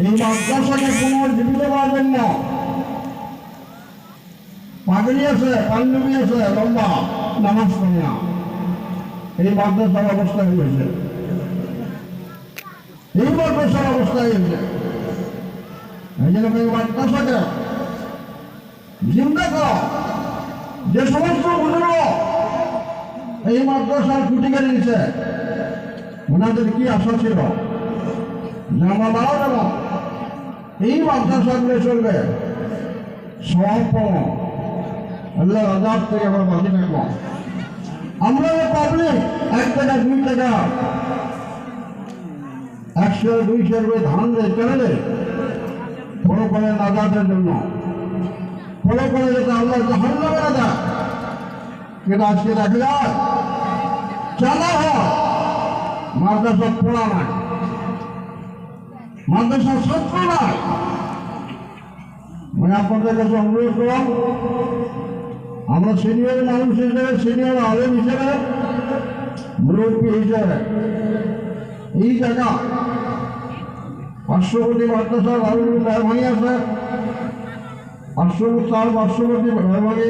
এই মাদ্রাসাকে পুনর্জীবিত করার জন্য পাগড়ি আছে, পাঞ্জাবি আছে, লম্বা নামাজ পড়ে না, এই মাদ্রাসার অবস্থা হয়েছে, এই মাদ্রাসার অবস্থা হয়েছে। এই জন্য এই মাদ্রাসাকে জিন্দা করা, যে সমস্ত বুজুর্গ এই মাদ্রাসার খুঁটি কেটে দিচ্ছে, ওনাদের কি আশা ছিল যে আমরা মারা যাব, এই মাদ্রাসাগুলো চলবে সব আল্লাহ আজাদ থেকে আমরা বাঁচে থাকবো। আমরা পাবলিক 1 টাকা 2 টাকা 100 200 করে ধান দেয় কেন দেয়? ফলো করে আজাদের জন্য, ফলো করে যেটা আল্লাহ জাহান্নামে না দেয়। কিন্তু আজকে দেখা যায় চালা হয় মাদ্রাসা পড়া নাই, মাদ্রাসার ছাত্র নাই। মানে আপনাদের কাছে অনুরোধ করলাম, আমরা সিনিয়র মানুষ হিসেবে, সিনিয়র আলেম হিসেবে, মুরব্বী হিসেবে এই জায়গা পার্শ্ববর্তী মাদ্রাসার মেহরবানি আছে, পার্শ্ববর্তী মেহরবানি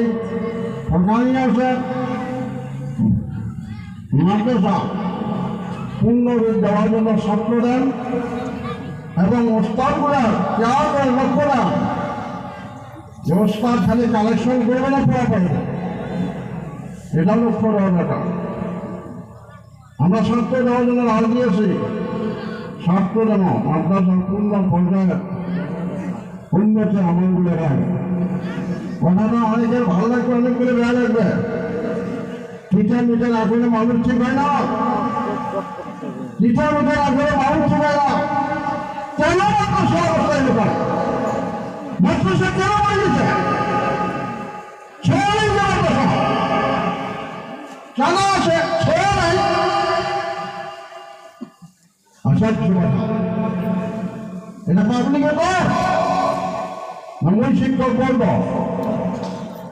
সরকারি আছে, মাদ্রাসা পূর্ণ দেওয়ার জন্য ছাত্র দেন এবং ওস্তাদগুলার কেয়ার করে লক্ষ্য দেন যে ওস্তাদ খালি কালেকশন করবে না, পড়া পারবে, এটা লক্ষ্য দেওয়ার ব্যাপার। আমরা ছাত্র দেওয়ার জন্য রাজ দিয়েছি, ছাত্র যেন মাদ্রাসার পূর্ণ পর্যায়ে উন্নতি আমলগুলো হয়। কথাটা অনেকের ভালো লাগবে, অনেকগুলো বেড়া লাগবে। টিচার মিটার আসলে মানুষ ঠিক হয় না, টিচার মিটার আসলে মানুষ ঠিক হয় না। কেন মাদ্রাসা অবস্থায় লোকাল মাদ্রাসা কেন বানিয়েছে? ছেলে মাদ্রাসা কেন আছে? ছেলে নাই। এটা পাবলিকের কর, মঙ্গল শিক্ষক বলব,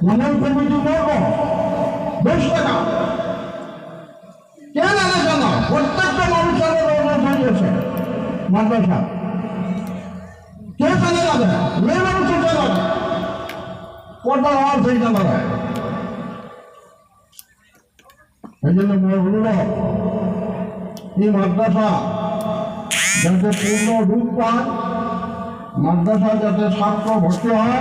মঙ্গল কমিটি বলব, 10 টাকা কেন আলাদা না? প্রত্যেকটা মানুষের হয়েছে মাদ্রাসা কে চালে যাবে? মেয়ে মানুষের চালাবে, পর্দার আওয়াজ হয়ে চালাবে। এই জন্য অনুরোধ, এই মাদ্রাসা যাতে পূর্ণ রূপ পায়, মাদ্রাসা যাতে ছাত্র ভর্তি হয়।